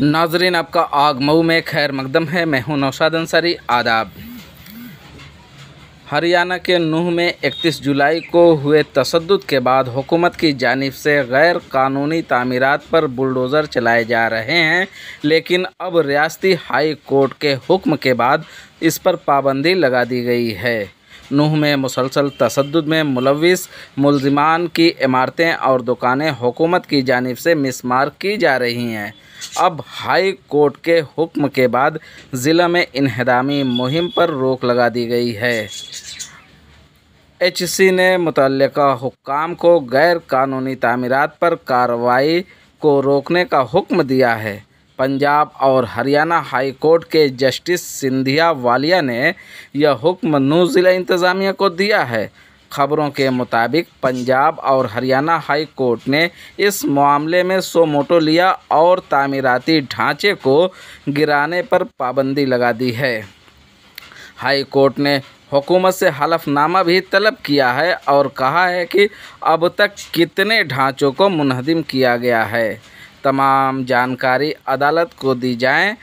नाजरीन, आपका आग मऊ में खैर मकदम है। मैं हूं नौशाद अंसारी। आदाब। हरियाणा के नूंह में 31 जुलाई को हुए तशद्दुद के बाद हुकूमत की जानिब से गैर कानूनी तामीरात पर बुलडोज़र चलाए जा रहे हैं, लेकिन अब रियासती हाई कोर्ट के हुक्म के बाद इस पर पाबंदी लगा दी गई है। नूंह में मुसलसल तशद्दुद में मुलव्विस मुल्ज़िमान की इमारतें और दुकानें हुकूमत की जानिब से मिसमार की जा रही हैं। अब हाई कोर्ट के हुक्म के बाद ज़िला में इन्हदामी मुहिम पर रोक लगा दी गई है। HC ने मुतल्लिका हुक्काम को गैर कानूनी तामीरात पर कार्रवाई को रोकने का हुक्म दिया है। पंजाब और हरियाणा हाई कोर्ट के जस्टिस सिंधिया वालिया ने यह हुक्म नूंह ज़िला इंतज़ामिया को दिया है। खबरों के मुताबिक पंजाब और हरियाणा हाई कोर्ट ने इस मामले में सो मोटो लिया और तामीराती ढांचे को गिराने पर पाबंदी लगा दी है। हाई कोर्ट ने हुकूमत से हलफनामा भी तलब किया है और कहा है कि अब तक कितने ढांचों को मुनहदिम किया गया है, तमाम जानकारी अदालत को दी जाए।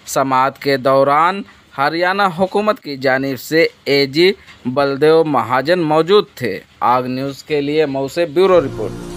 समाअत के दौरान हरियाणा हुकूमत की जानिब से AG बलदेव महाजन मौजूद थे। आग न्यूज़ के लिए मऊ से ब्यूरो रिपोर्ट।